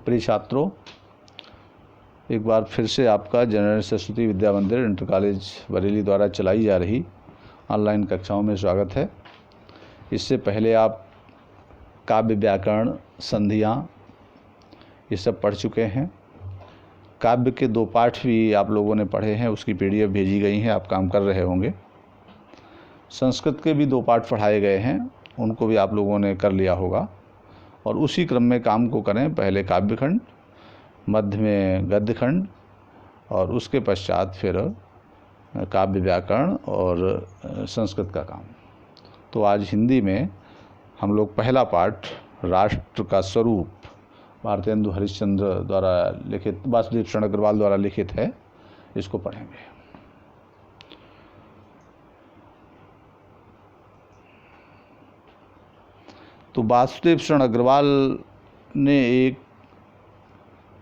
प्रिय छात्रों, एक बार फिर से आपका जनरल सरस्वती विद्या मंदिर इंटर कॉलेज बरेली द्वारा चलाई जा रही ऑनलाइन कक्षाओं में स्वागत है। इससे पहले आप काव्य, व्याकरण, संधियाँ ये सब पढ़ चुके हैं। काव्य के 2 पाठ भी आप लोगों ने पढ़े हैं, उसकी PDF भेजी गई हैं, आप काम कर रहे होंगे। संस्कृत के भी 2 पाठ पढ़ाए गए हैं, उनको भी आप लोगों ने कर लिया होगा और उसी क्रम में काम को करें। पहले काव्य खंड, मध्य में गद्य खंड और उसके पश्चात फिर काव्य, व्याकरण और संस्कृत का काम। तो आज हिंदी में हम लोग पहला पाठ राष्ट्र का स्वरूप भारतेंदु हरिश्चंद्र द्वारा लिखित, वासुदेव शरण अग्रवाल द्वारा लिखित है, इसको पढ़ेंगे। तो वासुदेव शरण अग्रवाल ने एक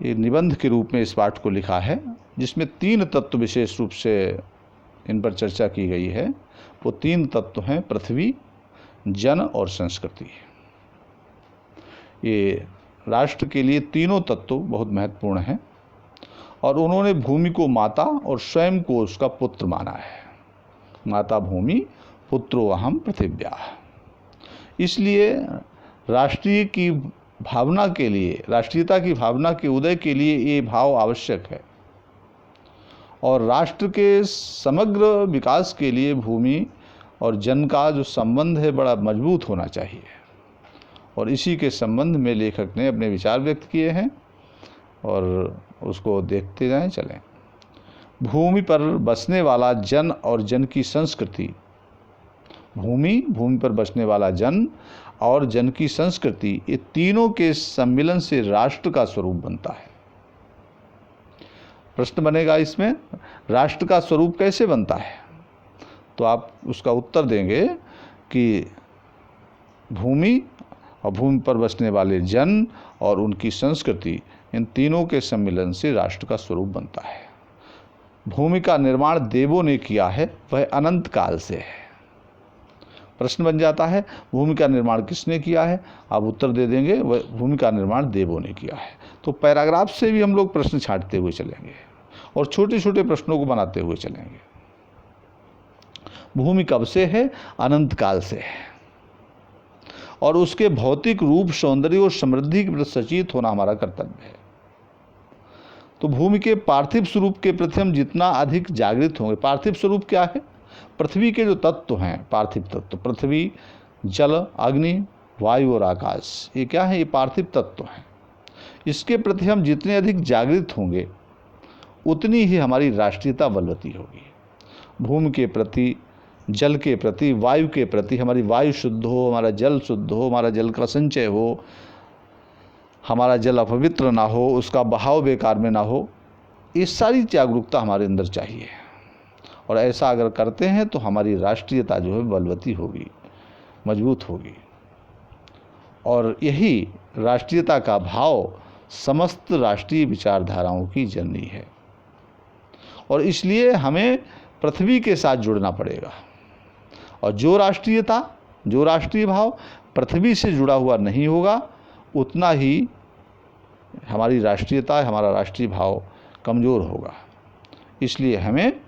निबंध के रूप में इस पाठ को लिखा है, जिसमें 3 तत्व विशेष रूप से इन पर चर्चा की गई है। वो 3 तत्व हैं पृथ्वी, जन और संस्कृति। ये राष्ट्र के लिए तीनों तत्व बहुत महत्वपूर्ण हैं और उन्होंने भूमि को माता और स्वयं को उसका पुत्र माना है। माता भूमि, पुत्रो अहम पृथिव्या। इसलिए राष्ट्रीय की भावना के लिए, राष्ट्रीयता की भावना के उदय के लिए ये भाव आवश्यक है और राष्ट्र के समग्र विकास के लिए भूमि और जन का जो संबंध है बड़ा मजबूत होना चाहिए। और इसी के संबंध में लेखक ने अपने विचार व्यक्त किए हैं और उसको देखते जाएं, चलें। भूमि पर बसने वाला जन और जन की संस्कृति, भूमि पर बसने वाला जन और जन की संस्कृति, ये तीनों के सम्मिलन से राष्ट्र का स्वरूप बनता है। प्रश्न बनेगा इसमें, राष्ट्र का स्वरूप कैसे बनता है? तो आप उसका उत्तर देंगे कि भूमि और भूमि पर बसने वाले जन और उनकी संस्कृति, इन तीनों के सम्मिलन से राष्ट्र का स्वरूप बनता है। भूमि का निर्माण देवों ने किया है, वह अनंत काल से है। प्रश्न बन जाता है, भूमि का निर्माण किसने किया है? आप उत्तर दे देंगे, वह भूमि का निर्माण देवों ने किया है। तो पैराग्राफ से भी हम लोग प्रश्न छांटते हुए चलेंगे और छोटे छोटे प्रश्नों को बनाते हुए चलेंगे। भूमि कब से है? अनंत काल से है और उसके भौतिक रूप, सौंदर्य और समृद्धि के प्रति सचेत होना हमारा कर्तव्य है। तो भूमि के पार्थिव स्वरूप के प्रति हम जितना अधिक जागृत होंगे। पार्थिव स्वरूप क्या है? पृथ्वी के जो तत्व हैं, पार्थिव तत्व, पृथ्वी, जल, अग्नि, वायु और आकाश, ये क्या है? ये पार्थिव तत्व हैं। इसके प्रति हम जितने अधिक जागृत होंगे उतनी ही हमारी राष्ट्रीयता बलवती होगी। भूमि के प्रति, जल के प्रति, वायु के प्रति हमारी वायु शुद्ध हो, हमारा जल शुद्ध हो, हमारा जल का संचय हो, हमारा जल अपवित्र ना हो, उसका बहाव बेकार में ना हो, ये सारी जागरूकता हमारे अंदर चाहिए। और ऐसा अगर करते हैं तो हमारी राष्ट्रीयता जो है बलवती होगी, मजबूत होगी। और यही राष्ट्रीयता का भाव समस्त राष्ट्रीय विचारधाराओं की जननी है और इसलिए हमें पृथ्वी के साथ जुड़ना पड़ेगा। और जो राष्ट्रीयता, जो राष्ट्रीय भाव पृथ्वी से जुड़ा हुआ नहीं होगा, उतना ही हमारी राष्ट्रीयता, हमारा राष्ट्रीय भाव कमज़ोर होगा। इसलिए हमें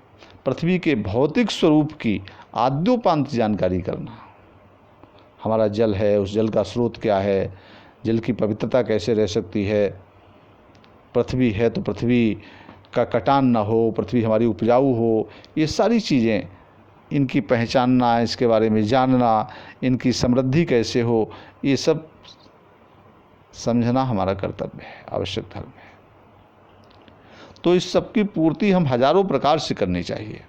पृथ्वी के भौतिक स्वरूप की आद्योपांत जानकारी करना। हमारा जल है, उस जल का स्रोत क्या है, जल की पवित्रता कैसे रह सकती है। पृथ्वी है तो पृथ्वी का कटान ना हो, पृथ्वी हमारी उपजाऊ हो, ये सारी चीज़ें, इनकी पहचानना, इसके बारे में जानना, इनकी समृद्धि कैसे हो, ये सब समझना हमारा कर्तव्य है, आवश्यक धर्म है। तो इस सब की पूर्ति हम हजारों प्रकार से करनी चाहिए।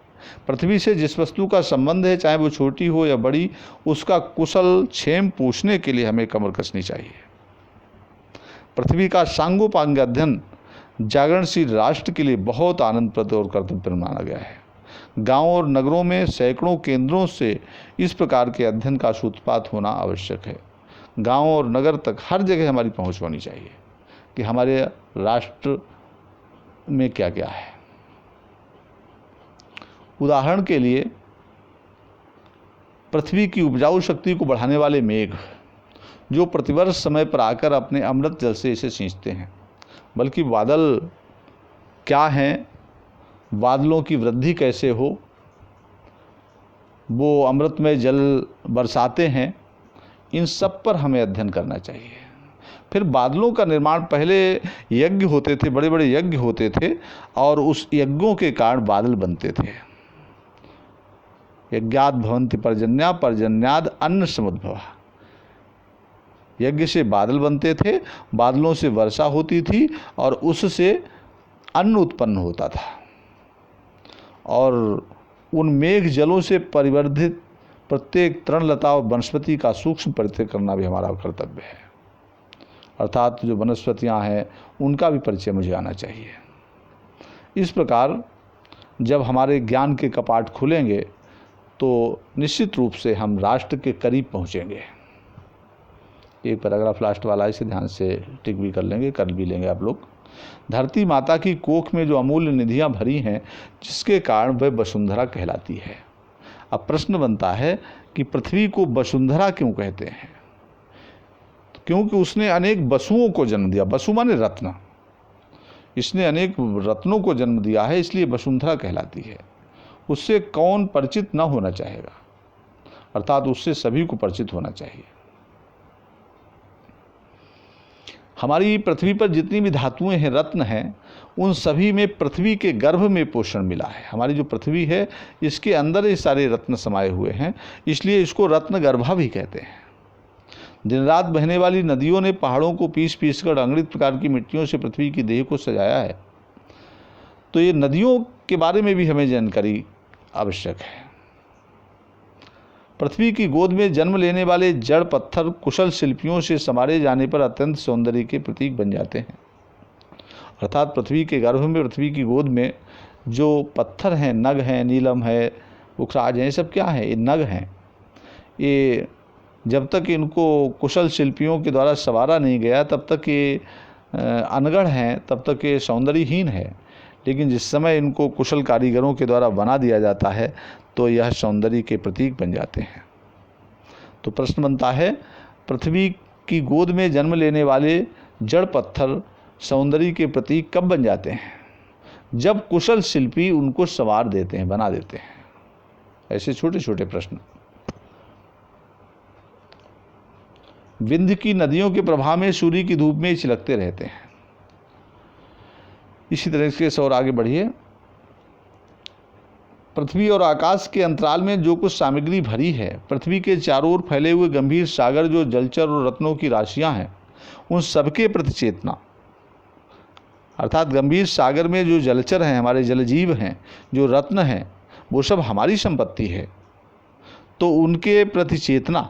पृथ्वी से जिस वस्तु का संबंध है, चाहे वो छोटी हो या बड़ी, उसका कुशल क्षेम पूछने के लिए हमें कमर कसनी चाहिए। पृथ्वी का सांगोपांग अध्ययन जागरणशील राष्ट्र के लिए बहुत आनंदप्रद और कर्तव्य माना गया है। गांवों और नगरों में सैकड़ों केंद्रों से इस प्रकार के अध्ययन का सूत्रपात होना आवश्यक है। गांव और नगर तक हर जगह हमारी पहुंच होनी चाहिए कि हमारे राष्ट्र में क्या क्या है। उदाहरण के लिए पृथ्वी की उपजाऊ शक्ति को बढ़ाने वाले मेघ, जो प्रतिवर्ष समय पर आकर अपने अमृत जल से इसे सींचते हैं, बल्कि बादल क्या हैं, बादलों की वृद्धि कैसे हो, वो अमृतमय जल बरसाते हैं, इन सब पर हमें अध्ययन करना चाहिए। फिर बादलों का निर्माण, पहले यज्ञ होते थे, बड़े बड़े यज्ञ होते थे और उस यज्ञों के कारण बादल बनते थे। यज्ञात भवन्ति पर्जन्या, पर्जन्याद अन्न समुद्भवा। यज्ञ से बादल बनते थे, बादलों से वर्षा होती थी और उससे अन्न उत्पन्न होता था। और उन मेघ जलों से परिवर्धित प्रत्येक तृणलता और वनस्पति का सूक्ष्म परिचय करना भी हमारा कर्तव्य है। अर्थात जो वनस्पतियां हैं उनका भी परिचय मुझे आना चाहिए। इस प्रकार जब हमारे ज्ञान के कपाट खुलेंगे तो निश्चित रूप से हम राष्ट्र के करीब पहुंचेंगे। एक पैराग्राफ लास्ट वाला, इसे ध्यान से टिक भी कर लेंगे, कर भी लेंगे आप लोग। धरती माता की कोख में जो अमूल्य निधियां भरी हैं, जिसके कारण वह वसुंधरा कहलाती है। अब प्रश्न बनता है कि पृथ्वी को वसुंधरा क्यों कहते हैं? क्योंकि उसने अनेक वसुओं को जन्म दिया। वसु माने रत्न, इसने अनेक रत्नों को जन्म दिया है, इसलिए वसुंधरा कहलाती है। उससे कौन परिचित न होना चाहेगा, अर्थात उससे सभी को परिचित होना चाहिए। हमारी पृथ्वी पर जितनी भी धातुएं हैं, रत्न हैं, उन सभी में पृथ्वी के गर्भ में पोषण मिला है। हमारी जो पृथ्वी है, इसके अंदर ये सारे रत्न समाये हुए हैं, इसलिए इसको रत्न गर्भा भी कहते हैं। दिन रात बहने वाली नदियों ने पहाड़ों को पीस पीस कर अंगृत प्रकार की मिट्टियों से पृथ्वी की देह को सजाया है। तो ये नदियों के बारे में भी हमें जानकारी आवश्यक है। पृथ्वी की गोद में जन्म लेने वाले जड़ पत्थर कुशल शिल्पियों से संवारे जाने पर अत्यंत सौंदर्य के प्रतीक बन जाते हैं। अर्थात पृथ्वी के गर्भ में, पृथ्वी की गोद में जो पत्थर हैं, नग हैं, नीलम है, पुखराज हैं, ये सब क्या है? ये नग हैं। ये जब तक इनको कुशल शिल्पियों के द्वारा संवारा नहीं गया तब तक ये अनगढ़ हैं, तब तक ये सौंदर्यहीन है। लेकिन जिस समय इनको कुशल कारीगरों के द्वारा बना दिया जाता है तो यह सौंदर्य के प्रतीक बन जाते हैं। तो प्रश्न बनता है, पृथ्वी की गोद में जन्म लेने वाले जड़ पत्थर सौंदर्य के प्रतीक कब बन जाते हैं? जब कुशल शिल्पी उनको संवार देते हैं, बना देते हैं। ऐसे छोटे छोटे प्रश्न। विंध्य की नदियों के प्रभाव में सूर्य की धूप में छिलकते रहते हैं। इसी तरह से और आगे बढ़िए। पृथ्वी और आकाश के अंतराल में जो कुछ सामग्री भरी है, पृथ्वी के चारों ओर फैले हुए गंभीर सागर जो जलचर और रत्नों की राशियां हैं, उन सबके प्रति चेतना। अर्थात गंभीर सागर में जो जलचर हैं, हमारे जलजीव हैं, जो रत्न हैं, वो सब हमारी संपत्ति है। तो उनके प्रति चेतना,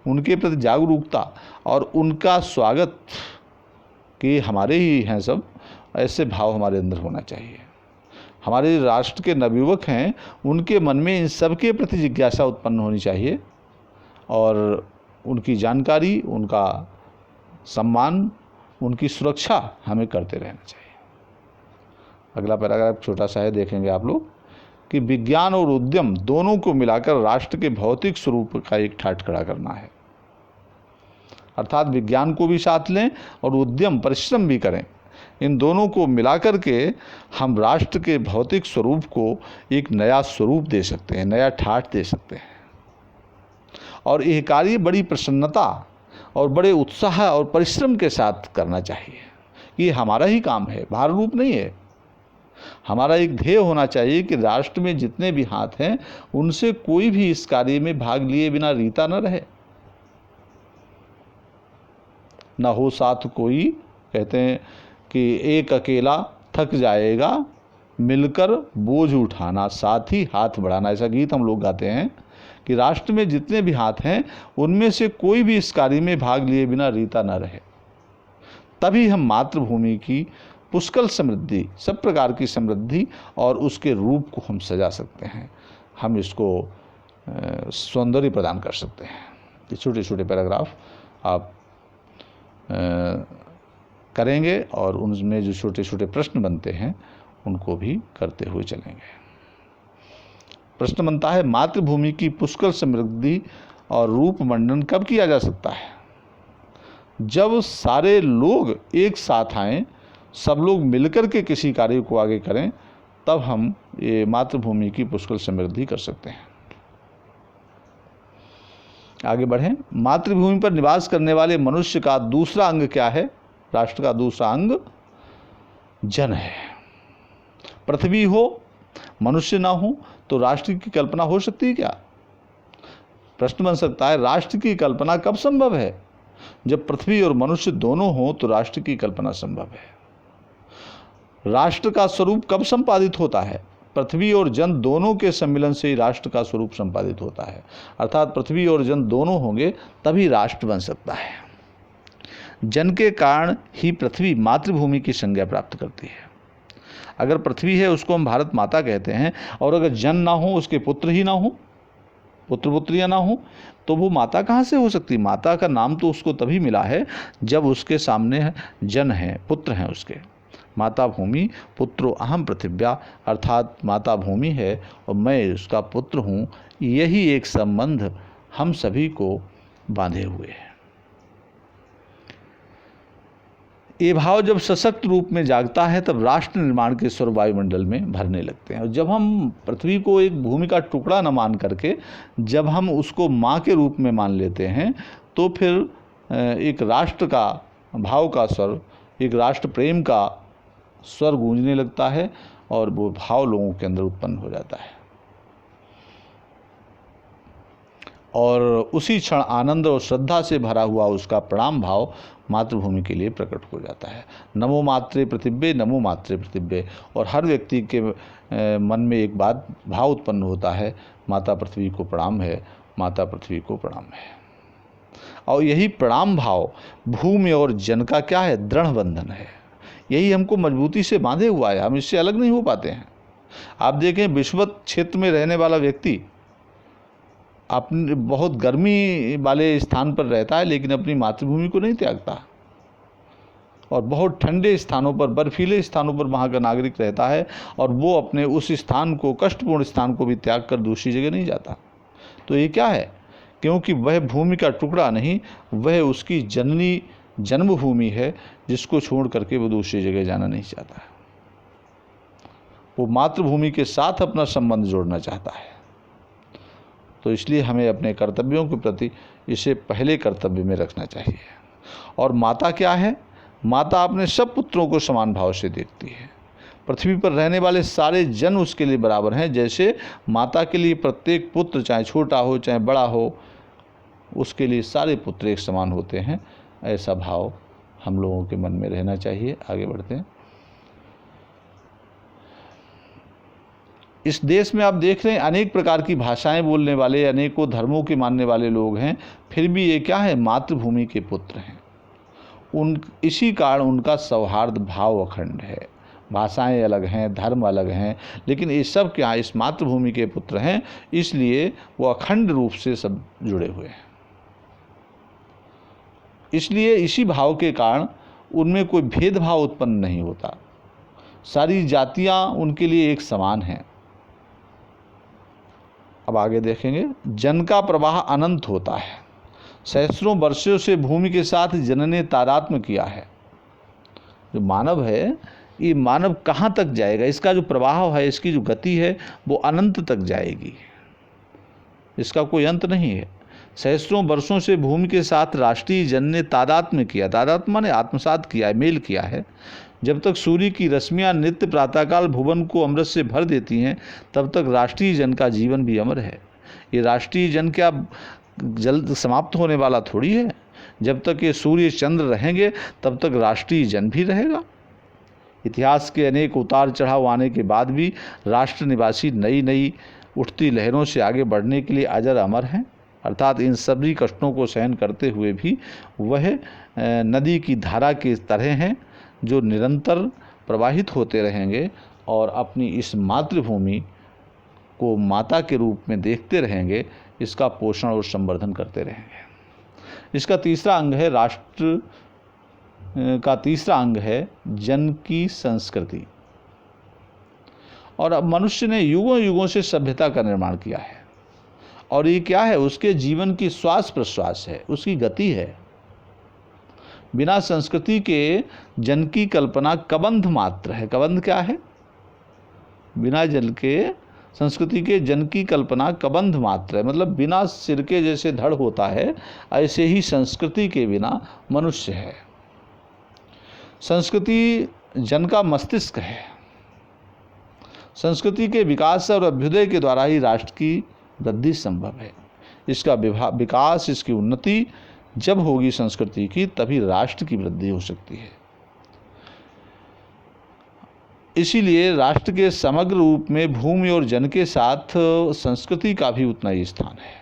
उनके प्रति जागरूकता और उनका स्वागत कि हमारे ही हैं सब, ऐसे भाव हमारे अंदर होना चाहिए। हमारे राष्ट्र के नवयुवक हैं, उनके मन में इन सब के प्रति जिज्ञासा उत्पन्न होनी चाहिए और उनकी जानकारी, उनका सम्मान, उनकी सुरक्षा हमें करते रहना चाहिए। अगला पैराग्राफ छोटा सा है, देखेंगे आप लोग कि विज्ञान और उद्यम दोनों को मिलाकर राष्ट्र के भौतिक स्वरूप का एक ठाट खड़ा करना है। अर्थात विज्ञान को भी साथ लें और उद्यम, परिश्रम भी करें। इन दोनों को मिलाकर के हम राष्ट्र के भौतिक स्वरूप को एक नया स्वरूप दे सकते हैं, नया ठाठ दे सकते हैं। और यह कार्य बड़ी प्रसन्नता और बड़े उत्साह और परिश्रम के साथ करना चाहिए। ये हमारा ही काम है, भार रूप नहीं है। हमारा एक ध्येय होना चाहिए कि राष्ट्र में जितने भी हाथ हैं, उनसे कोई भी इस कार्य में भाग लिए बिना रीता न रहे। न हो साथ कोई, कहते हैं कि एक अकेला थक जाएगा, मिलकर बोझ उठाना, साथ ही हाथ बढ़ाना। ऐसा गीत हम लोग गाते हैं कि राष्ट्र में जितने भी हाथ हैं, उनमें से कोई भी इस कार्य में भाग लिए बिना रीता न रहे। तभी हम मातृभूमि की पुष्कल समृद्धि, सब प्रकार की समृद्धि और उसके रूप को हम सजा सकते हैं। हम इसको सौंदर्य प्रदान कर सकते हैं। ये छोटे छोटे पैराग्राफ आप करेंगे और उनमें जो छोटे छोटे प्रश्न बनते हैं उनको भी करते हुए चलेंगे। प्रश्न बनता है, मातृभूमि की पुष्कल समृद्धि और रूप मंडन कब किया जा सकता है? जब सारे लोग एक साथ आएं सब लोग मिलकर के किसी कार्य को आगे करें, तब हम ये मातृभूमि की पुष्कल समृद्धि कर सकते हैं। आगे बढ़ें। मातृभूमि पर निवास करने वाले मनुष्य का दूसरा अंग क्या है? राष्ट्र का दूसरा अंग जन है। पृथ्वी हो, मनुष्य ना हो तो राष्ट्र की कल्पना हो सकती है क्या? प्रश्न बन सकता है, राष्ट्र की कल्पना कब संभव है? जब पृथ्वी और मनुष्य दोनों हो तो राष्ट्र की कल्पना संभव है। राष्ट्र का स्वरूप कब संपादित होता है? पृथ्वी और जन दोनों के सम्मिलन से ही राष्ट्र का स्वरूप संपादित होता है। अर्थात पृथ्वी और जन दोनों होंगे तभी राष्ट्र बन सकता है। जन के कारण ही पृथ्वी मातृभूमि की संज्ञा प्राप्त करती है। अगर पृथ्वी है उसको हम भारत माता कहते हैं, और अगर जन ना हो, उसके पुत्र ही ना हो, पुत्र पुत्रियां ना हो, तो वो माता कहाँ से हो सकती? माता का नाम तो उसको तभी मिला है जब उसके सामने जन है, पुत्र हैं उसके। माता भूमि पुत्रो अहम पृथिव्या, अर्थात माता भूमि है और मैं उसका पुत्र हूँ। यही एक संबंध हम सभी को बांधे हुए है। ये भाव जब सशक्त रूप में जागता है तब राष्ट्र निर्माण के स्वर वायुमंडल में भरने लगते हैं। और जब हम पृथ्वी को एक भूमि का टुकड़ा न मान करके जब हम उसको माँ के रूप में मान लेते हैं, तो फिर एक राष्ट्र का भाव का स्वर, एक राष्ट्र प्रेम का स्वर गूंजने लगता है और वो भाव लोगों के अंदर उत्पन्न हो जाता है। और उसी क्षण आनंद और श्रद्धा से भरा हुआ उसका प्रणाम भाव मातृभूमि के लिए प्रकट हो जाता है। नमो मातृ पृथिव्ये, नमो मातृ पृथिव्ये। और हर व्यक्ति के मन में एक बात भाव उत्पन्न होता है, माता पृथ्वी को प्रणाम है, माता पृथ्वी को प्रणाम है। और यही प्रणाम भाव भूमि और जन का क्या है? दृढ़ बंधन है। यही हमको मजबूती से बांधे हुआ है, हम इससे अलग नहीं हो पाते हैं। आप देखें, विषुवत क्षेत्र में रहने वाला व्यक्ति अपने बहुत गर्मी वाले स्थान पर रहता है, लेकिन अपनी मातृभूमि को नहीं त्यागता। और बहुत ठंडे स्थानों पर, बर्फीले स्थानों पर वहाँ का नागरिक रहता है, और वो अपने उस स्थान को, कष्टपूर्ण स्थान को भी त्याग कर दूसरी जगह नहीं जाता। तो ये क्या है? क्योंकि वह भूमि का टुकड़ा नहीं, वह उसकी जननी जन्मभूमि है, जिसको छोड़ करके वो दूसरी जगह जाना नहीं चाहता। वो मातृभूमि के साथ अपना संबंध जोड़ना चाहता है। तो इसलिए हमें अपने कर्तव्यों के प्रति इसे पहले कर्तव्य में रखना चाहिए। और माता क्या है? माता अपने सब पुत्रों को समान भाव से देखती है। पृथ्वी पर रहने वाले सारे जन उसके लिए बराबर हैं। जैसे माता के लिए प्रत्येक पुत्र, चाहे छोटा हो चाहे बड़ा हो, उसके लिए सारे पुत्र एक समान होते हैं। ऐसा भाव हम लोगों के मन में रहना चाहिए। आगे बढ़ते हैं। इस देश में आप देख रहे हैं अनेक प्रकार की भाषाएं बोलने वाले, अनेकों धर्मों के मानने वाले लोग हैं, फिर भी ये क्या है? मातृभूमि के पुत्र हैं। इसी कारण उनका सौहार्द भाव अखंड है। भाषाएं अलग हैं, धर्म अलग हैं, लेकिन ये सब क्या? इस मातृभूमि के पुत्र हैं, इसलिए वो अखंड रूप से सब जुड़े हुए हैं। इसलिए इसी भाव के कारण उनमें कोई भेदभाव उत्पन्न नहीं होता। सारी जातियां उनके लिए एक समान हैं। अब आगे देखेंगे। जन का प्रवाह अनंत होता है। सहस्रों वर्षों से भूमि के साथ जन ने तादात्म्य किया है। जो मानव है, ये मानव कहाँ तक जाएगा? इसका जो प्रवाह है, इसकी जो गति है, वो अनंत तक जाएगी। इसका कोई अंत नहीं है। सहस्रों वर्षों से भूमि के साथ राष्ट्रीय जन ने तादात्म्य किया। तादात्म्य माने आत्मसात किया है, मेल किया है। जब तक सूर्य की रश्मियाँ नित्य प्रातःकाल भुवन को अमृत से भर देती हैं, तब तक राष्ट्रीय जन का जीवन भी अमर है। ये राष्ट्रीय जन क्या जल्द समाप्त होने वाला थोड़ी है। जब तक ये सूर्य चंद्र रहेंगे, तब तक राष्ट्रीय जन भी रहेगा। इतिहास के अनेक उतार चढ़ाव आने के बाद भी राष्ट्र निवासी नई नई उठती लहरों से आगे बढ़ने के लिए अजर अमर हैं। अर्थात इन सभी कष्टों को सहन करते हुए भी वह नदी की धारा की तरह हैं, जो निरंतर प्रवाहित होते रहेंगे और अपनी इस मातृभूमि को माता के रूप में देखते रहेंगे, इसका पोषण और संवर्धन करते रहेंगे। इसका तीसरा अंग है, राष्ट्र का तीसरा अंग है जन की संस्कृति। और अब मनुष्य ने युगों युगों से सभ्यता का निर्माण किया है, और ये क्या है? उसके जीवन की श्वास प्रश्वास है, उसकी गति है। बिना संस्कृति के जन की कल्पना कबंध मात्र है। कबंध क्या है? बिना जन के संस्कृति के जन की कल्पना कबंध मात्र है, मतलब बिना सिर के जैसे धड़ होता है, ऐसे ही संस्कृति के बिना मनुष्य है। संस्कृति जन का मस्तिष्क है। संस्कृति के विकास और अभ्युदय के द्वारा ही राष्ट्र की वृद्धि संभव है। इसका विकास, इसकी उन्नति जब होगी संस्कृति की, तभी राष्ट्र की वृद्धि हो सकती है। इसीलिए राष्ट्र के समग्र रूप में भूमि और जन के साथ संस्कृति का भी उतना ही स्थान है।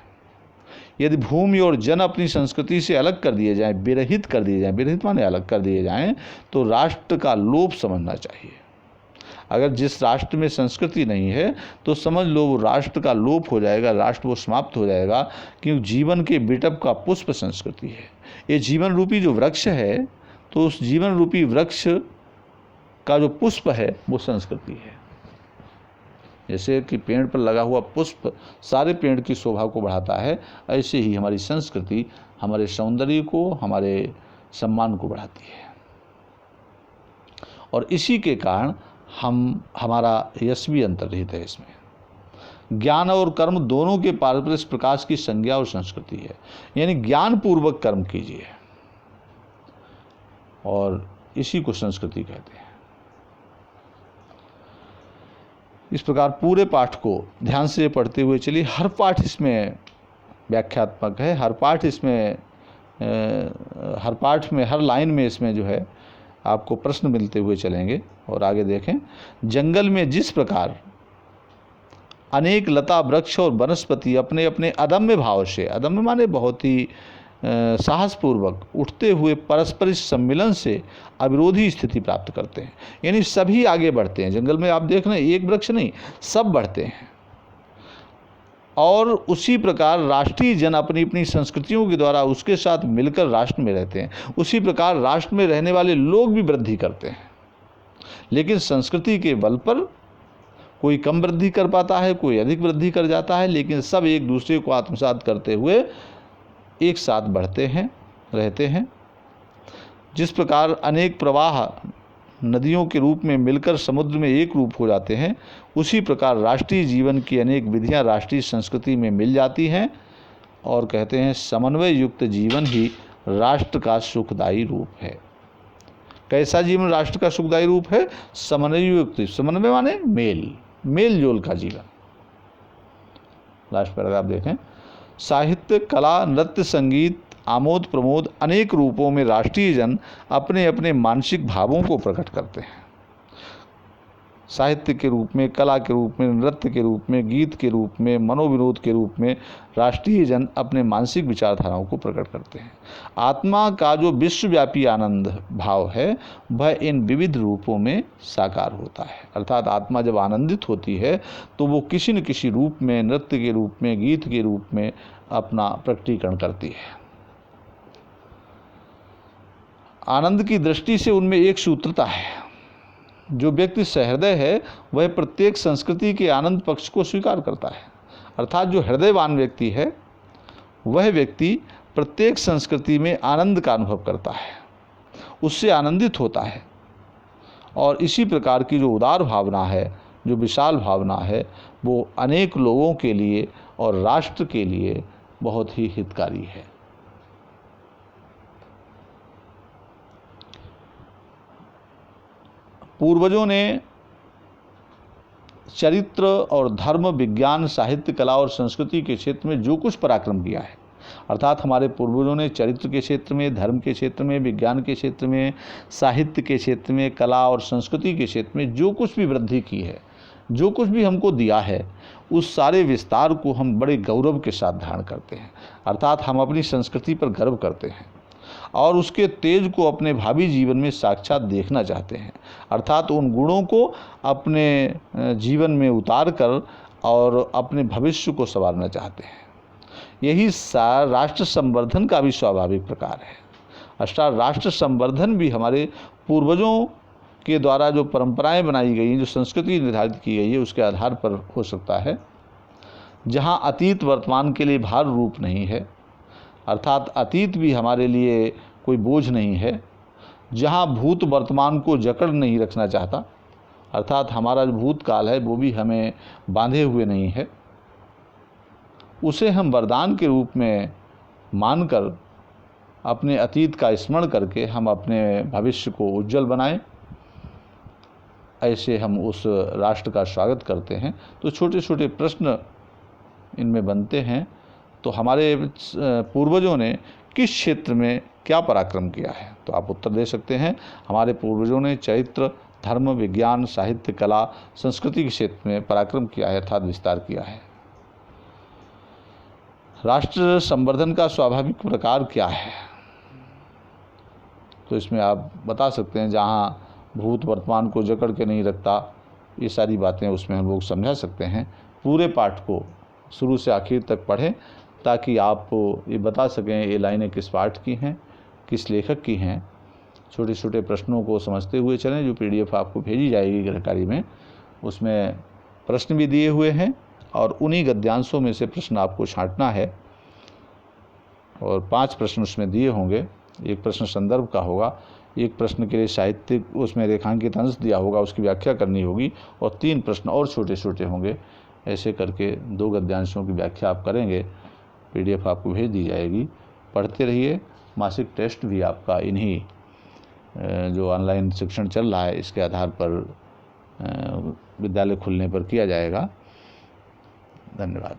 यदि भूमि और जन अपनी संस्कृति से अलग कर दिए जाएं, विरहित कर दिए जाएं, विरहित माने अलग कर दिए जाएं, तो राष्ट्र का लोप समझना चाहिए। अगर जिस राष्ट्र में संस्कृति नहीं है तो समझ लो वो राष्ट्र का लोप हो जाएगा, राष्ट्र वो समाप्त हो जाएगा, क्योंकि जीवन के बिटअप का पुष्प संस्कृति है। ये जीवन रूपी जो वृक्ष है, तो उस जीवन रूपी वृक्ष का जो पुष्प है वो संस्कृति है। जैसे कि पेड़ पर लगा हुआ पुष्प सारे पेड़ की शोभा को बढ़ाता है, ऐसे ही हमारी संस्कृति हमारे सौंदर्य को, हमारे सम्मान को बढ़ाती है। और इसी के कारण हमारा यश भी अंतर्निहित है इसमें। ज्ञान और कर्म दोनों के पारस्परिक प्रकाश की संज्ञा और संस्कृति है। यानी ज्ञान पूर्वक कर्म कीजिए, और इसी को संस्कृति कहते हैं। इस प्रकार पूरे पाठ को ध्यान से पढ़ते हुए चलिए। हर पाठ इसमें व्याख्यात्मक है, हर पाठ में हर लाइन में इसमें जो है आपको प्रश्न मिलते हुए चलेंगे। और आगे देखें, जंगल में जिस प्रकार अनेक लता वृक्ष और वनस्पति अपने अपने अदम्य भाव से, अदम्य माने बहुत ही साहसपूर्वक उठते हुए परस्पर सम्मिलन से अविरोधी स्थिति प्राप्त करते हैं, यानी सभी आगे बढ़ते हैं। जंगल में आप देख रहे हैं, एक वृक्ष नहीं, सब बढ़ते हैं। और उसी प्रकार राष्ट्रीय जन अपनी अपनी संस्कृतियों के द्वारा उसके साथ मिलकर राष्ट्र में रहते हैं। उसी प्रकार राष्ट्र में रहने वाले लोग भी वृद्धि करते हैं, लेकिन संस्कृति के बल पर कोई कम वृद्धि कर पाता है, कोई अधिक वृद्धि कर जाता है, लेकिन सब एक दूसरे को आत्मसात करते हुए एक साथ बढ़ते हैं, रहते हैं। जिस प्रकार अनेक प्रवाह नदियों के रूप में मिलकर समुद्र में एक रूप हो जाते हैं, उसी प्रकार राष्ट्रीय जीवन की अनेक विधियां राष्ट्रीय संस्कृति में मिल जाती हैं। और कहते हैं, समन्वय युक्त जीवन ही राष्ट्र का सुखदायी रूप है। कैसा जीवन राष्ट्र का सुखदायी रूप है? समन्वय युक्त। समन्वय माने मेल, मेल जोल का जीवन। लास्ट पैराग्राफ देखें, साहित्य, कला, नृत्य, संगीत, आमोद प्रमोद अनेक रूपों में राष्ट्रीय जन अपने अपने मानसिक भावों को प्रकट करते हैं। साहित्य के रूप में, कला के रूप में, नृत्य के रूप में, गीत के रूप में, मनोविनोद के रूप में राष्ट्रीय जन अपने मानसिक विचारधाराओं को प्रकट करते हैं। आत्मा का जो विश्वव्यापी आनंद भाव है वह इन विविध रूपों में साकार होता है। अर्थात आत्मा जब आनंदित होती है तो वो किसी न किसी रूप में, नृत्य के रूप में, गीत के रूप में अपना प्रकटीकरण करती है। आनंद की दृष्टि से उनमें एक सूत्रता है। जो व्यक्ति सहृदय है वह प्रत्येक संस्कृति के आनंद पक्ष को स्वीकार करता है। अर्थात जो हृदयवान व्यक्ति है वह व्यक्ति प्रत्येक संस्कृति में आनंद का अनुभव करता है, उससे आनंदित होता है। और इसी प्रकार की जो उदार भावना है, जो विशाल भावना है, वो अनेक लोगों के लिए और राष्ट्र के लिए बहुत ही हितकारी है। पूर्वजों ने चरित्र और धर्म, विज्ञान, साहित्य, कला और संस्कृति के क्षेत्र में जो कुछ पराक्रम किया है, अर्थात हमारे पूर्वजों ने चरित्र के क्षेत्र में, धर्म के क्षेत्र में, विज्ञान के क्षेत्र में, साहित्य के क्षेत्र में, कला और संस्कृति के क्षेत्र में जो कुछ भी वृद्धि की है, जो कुछ भी हमको दिया है, उस सारे विस्तार को हम बड़े गौरव के साथ धारण करते हैं। अर्थात हम अपनी संस्कृति पर गर्व करते हैं और उसके तेज को अपने भावी जीवन में साक्षात देखना चाहते हैं। अर्थात उन गुणों को अपने जीवन में उतार कर और अपने भविष्य को संवारना चाहते हैं। यही राष्ट्र संवर्धन का भी स्वाभाविक प्रकार है। अर्थात राष्ट्र संवर्धन भी हमारे पूर्वजों के द्वारा जो परंपराएं बनाई गई हैं, जो संस्कृति निर्धारित की गई है, उसके आधार पर हो सकता है। जहां अतीत वर्तमान के लिए भार रूप नहीं है, अर्थात अतीत भी हमारे लिए कोई बोझ नहीं है, जहाँ भूत वर्तमान को जकड़ नहीं रखना चाहता, अर्थात हमारा जो भूतकाल है वो भी हमें बांधे हुए नहीं है, उसे हम वरदान के रूप में मानकर अपने अतीत का स्मरण करके हम अपने भविष्य को उज्जवल बनाएं, ऐसे हम उस राष्ट्र का स्वागत करते हैं। तो छोटे छोटे प्रश्न इनमें बनते हैं। तो हमारे पूर्वजों ने किस क्षेत्र में क्या पराक्रम किया है, तो आप उत्तर दे सकते हैं। हमारे पूर्वजों ने चरित्र, धर्म, विज्ञान, साहित्य, कला, संस्कृति के क्षेत्र में पराक्रम किया है अर्थात विस्तार किया है। राष्ट्र संवर्धन का स्वाभाविक प्रकार क्या है, तो इसमें आप बता सकते हैं जहाँ भूत वर्तमान को जकड़ के नहीं रखता, ये सारी बातें उसमें हम लोग समझा सकते हैं। पूरे पाठ को शुरू से आखिर तक पढ़ें ताकि आप ये बता सकें ये लाइनें किस पाठ की हैं, किस लेखक की हैं। छोटे छोटे प्रश्नों को समझते हुए चलें। जो PDF आपको भेजी जाएगी गृहकार्य में, उसमें प्रश्न भी दिए हुए हैं और उन्हीं गद्यांशों में से प्रश्न आपको छांटना है और 5 प्रश्न उसमें दिए होंगे। एक प्रश्न संदर्भ का होगा, एक प्रश्न के लिए साहित्यिक उसमें रेखांकित अंश दिया होगा, उसकी व्याख्या करनी होगी, और 3 प्रश्न और छोटे छोटे होंगे। ऐसे करके 2 गद्यांशों की व्याख्या आप करेंगे। PDF आपको भेज दी जाएगी, पढ़ते रहिए। मासिक टेस्ट भी आपका इन्हीं जो ऑनलाइन शिक्षण चल रहा है इसके आधार पर विद्यालय खुलने पर किया जाएगा। धन्यवाद।